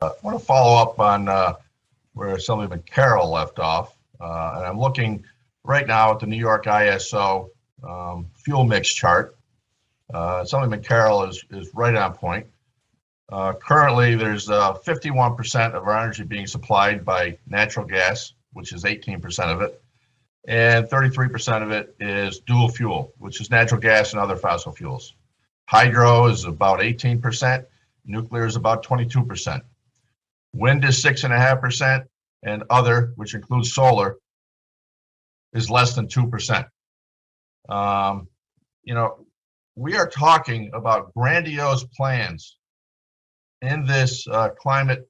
I want to follow up on where Assemblyman Carroll left off. And I'm looking right now at the New York ISO fuel mix chart. Assemblyman Carroll is right on point. Currently, there's 51% of our energy being supplied by natural gas, which is 18% of it, and 33% of it is dual fuel, which is natural gas and other fossil fuels. Hydro is about 18%, nuclear is about 22%. Wind is 6.5%, and other, which includes solar, is less than 2%. You know, we are talking about grandiose plans in this climate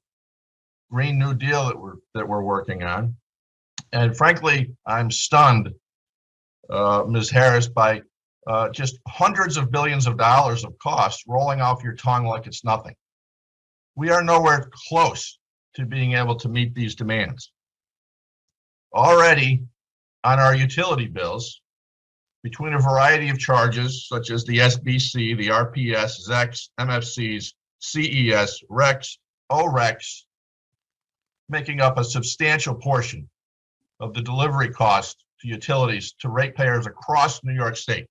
Green New Deal that we're working on. And frankly, I'm stunned, Ms. Harris, by just hundreds of billions of dollars of costs rolling off your tongue like it's nothing. We are nowhere close to being able to meet these demands. Already on our utility bills, between a variety of charges such as the SBC, the RPS, ZECs, MFCs, CES, RECs, ORECs, making up a substantial portion of the delivery cost to utilities to ratepayers across New York State.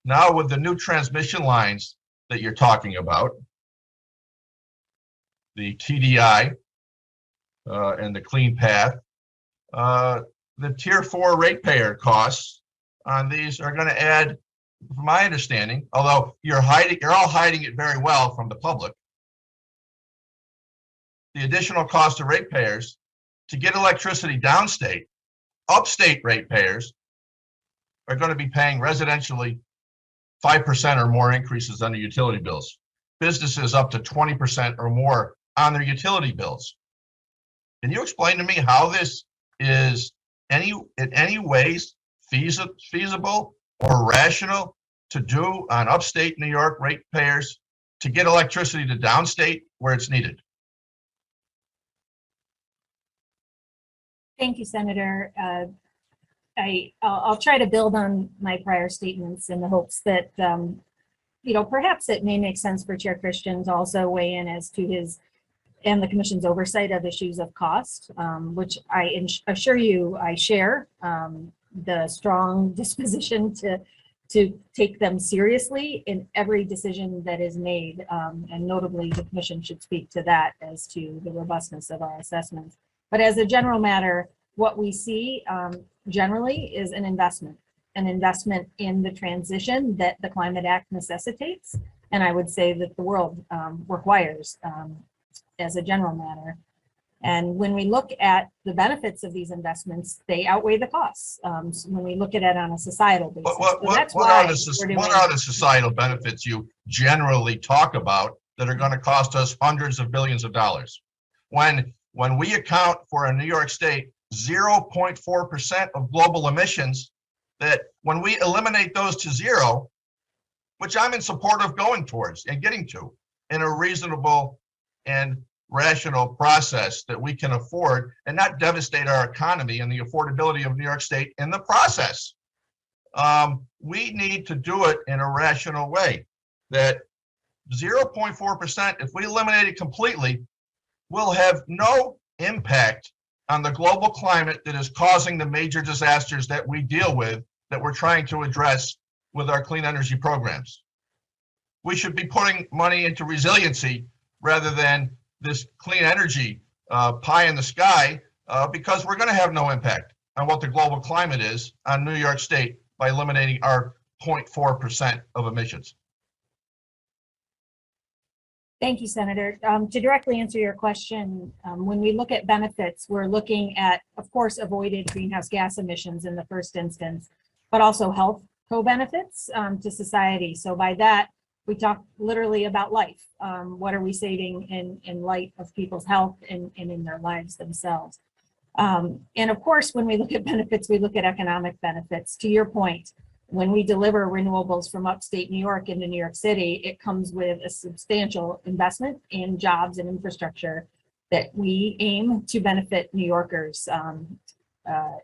Now with the new transmission lines that you're talking about, the TDI and the Clean Path, the Tier 4 ratepayer costs on these are going to add, from my understanding, although you're all hiding it very well from the public, the additional cost to ratepayers to get electricity downstate, upstate ratepayers are going to be paying residentially 5% or more increases on the utility bills. Businesses up to 20% or more on their utility bills. Can you explain to me how this is in any ways feasible or rational to do on upstate New York ratepayers to get electricity to downstate where it's needed? Thank you, Senator. I'll try to build on my prior statements in the hopes that, you know, perhaps it may make sense for Chair Christian to also weigh in as to his and the Commission's oversight of issues of cost, which I assure you I share the strong disposition to take them seriously in every decision that is made, and notably the Commission should speak to that as to the robustness of our assessments. But as a general matter, what we see generally is an investment in the transition that the Climate Act necessitates, and I would say that the world requires as a general matter. And when we look at the benefits of these investments, they outweigh the costs. So when we look at it on a societal basis. What are the societal benefits you generally talk about that are going to cost us hundreds of billions of dollars? When we account for in New York State 0.4% of global emissions, that when we eliminate those to zero, which I'm in support of going towards and getting to in a reasonable and rational process that we can afford and not devastate our economy and the affordability of New York State in the process. We need to do it in a rational way. That 0.4%, if we eliminate it completely, will have no impact on the global climate that is causing the major disasters that we deal with, that we're trying to address with our clean energy programs. We should be putting money into resiliency rather than this clean energy pie in the sky, because we're going to have no impact on what the global climate is on New York State by eliminating our 0.4% of emissions. Thank you, Senator. To directly answer your question, when we look at benefits, we're looking at, of course, avoided greenhouse gas emissions in the first instance, but also health co-benefits to society. So by that, we talk literally about life. What are we saving in light of people's health and in their lives themselves? And of course, when we look at benefits, we look at economic benefits. To your point, when we deliver renewables from upstate New York into New York City, it comes with a substantial investment in jobs and infrastructure that we aim to benefit New Yorkers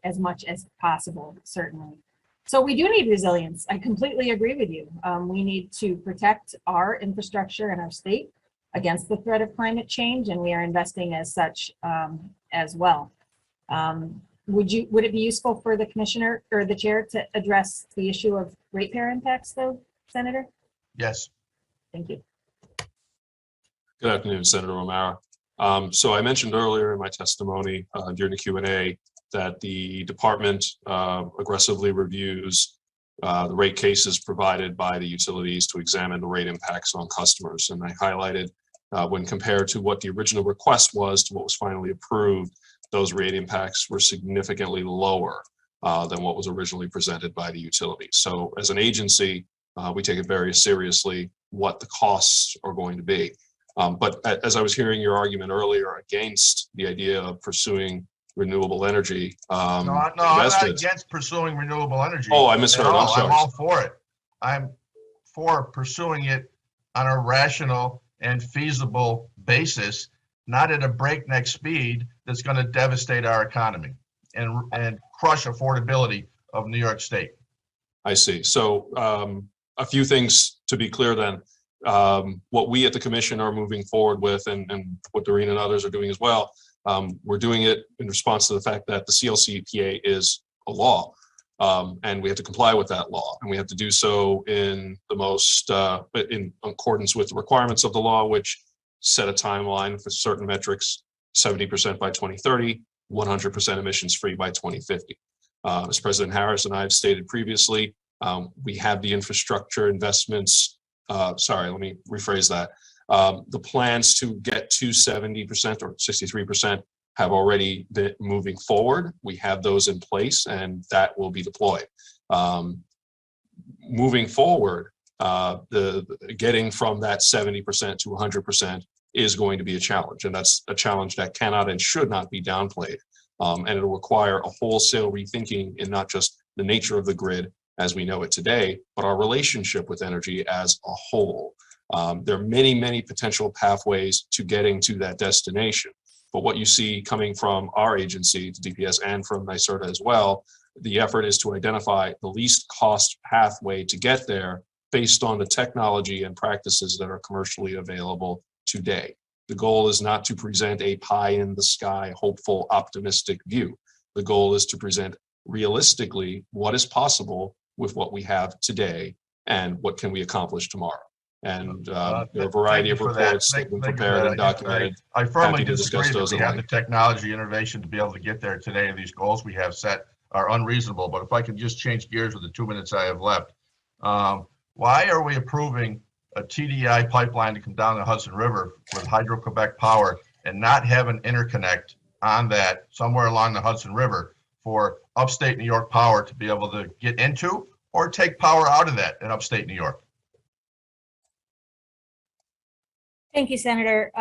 as much as possible, certainly. So we do need resilience. I completely agree with you. We need to protect our infrastructure in our state against the threat of climate change, and we are investing as such as well. Would it be useful for the commissioner or the chair to address the issue of ratepayer impacts, though, Senator? Yes. Thank you. Good afternoon, Senator O'Mara. So I mentioned earlier in my testimony during the Q&A that the department aggressively reviews the rate cases provided by the utilities to examine the rate impacts on customers. And I highlighted when compared to what the original request was to what was finally approved, those rate impacts were significantly lower than what was originally presented by the utilities. So as an agency, we take it very seriously what the costs are going to be. But as I was hearing your argument earlier against the idea of pursuing renewable energy, No, I'm not against pursuing renewable energy. Oh, I misheard. I'm sorry. I'm all for it. I'm for pursuing it on a rational and feasible basis, not at a breakneck speed that's going to devastate our economy and crush affordability of New York State. I see. So a few things to be clear then. What we at the commission are moving forward with, and what Doreen and others are doing as well, we're doing it in response to the fact that the CLCPA is a law, and we have to comply with that law, and we have to do so in the most in accordance with the requirements of the law, which set a timeline for certain metrics: 70% by 2030, 100% emissions free by 2050. As President Harris and I have stated previously, we have the infrastructure investments. Sorry, let me rephrase that. The plans to get to 70% or 63% have already been moving forward. We have those in place, and that will be deployed. Moving forward, the getting from that 70% to 100% is going to be a challenge, and that's a challenge that cannot and should not be downplayed. And it'll require a wholesale rethinking in not just the nature of the grid as we know it today, but our relationship with energy as a whole. There are many, many potential pathways to getting to that destination. But what you see coming from our agency, the DPS, and from NYSERDA as well, the effort is to identify the least cost pathway to get there based on the technology and practices that are commercially available today. The goal is not to present a pie in the sky, hopeful, optimistic view. The goal is to present realistically what is possible with what we have today and what can we accomplish tomorrow. And there are a variety of reports that have been prepared and documented. I firmly Happy to disagree discuss that those we at have the length. technology innovation to be able to get there today, and these goals we have set are unreasonable. But if I can just change gears with the 2 minutes I have left, why are we approving a TDI pipeline to come down the Hudson River with Hydro-Quebec power and not have an interconnect on that somewhere along the Hudson River for upstate New York power to be able to get into or take power out of that in upstate New York? Thank you, Senator.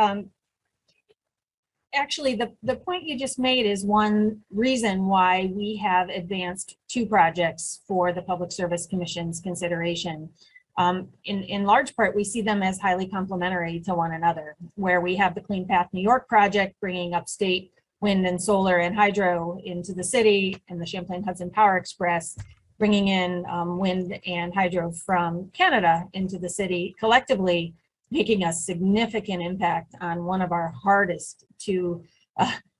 Actually, the point you just made is one reason why we have advanced 2 projects for the Public Service Commission's consideration. In large part, we see them as highly complementary to one another, where we have the Clean Path New York project bringing upstate wind and solar and hydro into the city, and the Champlain Hudson Power Express bringing in wind and hydro from Canada into the city, collectively making a significant impact on one of our hardest to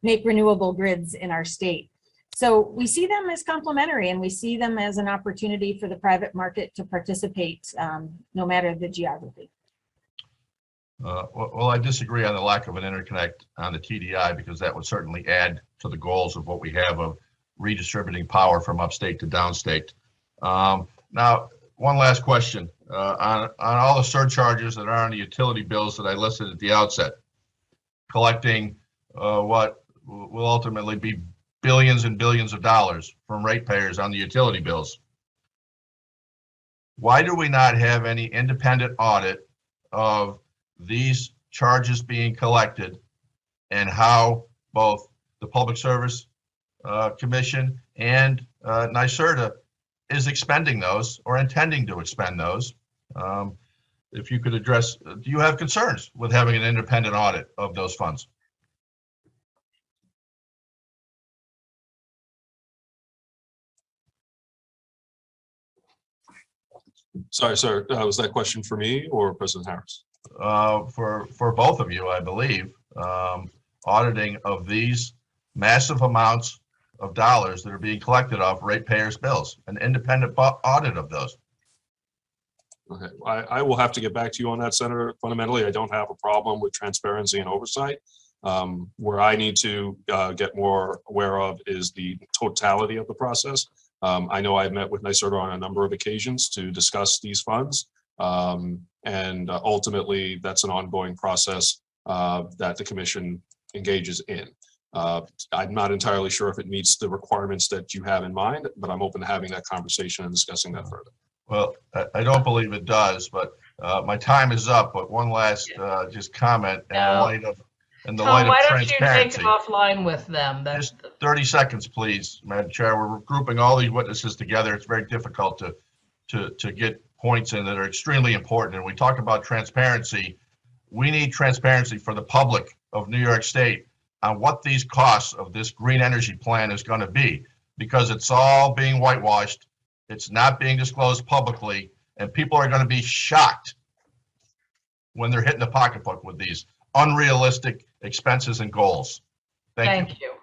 make renewable grids in our state. So we see them as complementary, and we see them as an opportunity for the private market to participate, no matter the geography. Well, I disagree on the lack of an interconnect on the TDI, because that would certainly add to the goals of what we have of redistributing power from upstate to downstate. Now, one last question on all the surcharges that are on the utility bills that I listed at the outset, collecting what will ultimately be billions and billions of dollars from ratepayers on the utility bills. Why do we not have any independent audit of these charges being collected and how both the Public Service Commission and NYSERDA is expending those or intending to expend those? If you could address, do you have concerns with having an independent audit of those funds? Sorry, sir. Was that question for me or President Harris? for both of you, I believe, auditing of these massive amounts of dollars that are being collected off ratepayers' bills, an independent audit of those. Okay, I will have to get back to you on that, Senator. Fundamentally, I don't have a problem with transparency and oversight. Where I need to get more aware of is the totality of the process. I know I've met with NYSERDA on a number of occasions to discuss these funds. And ultimately, that's an ongoing process that the commission engages in. I'm not entirely sure if it meets the requirements that you have in mind, but I'm open to having that conversation and discussing that further. Well, I don't believe it does, but my time is up. But one last just comment in the light of Tom, why don't you take transparency. it offline with them? Just 30 seconds, please, Madam Chair. We're grouping all these witnesses together. It's very difficult to get points in that are extremely important. And we talk about transparency. We need transparency for the public of New York State on what these costs of this green energy plan is going to be, because it's all being whitewashed. It's not being disclosed publicly, and people are going to be shocked when they're hitting the pocketbook with these unrealistic expenses and goals. Thank you. Thank you.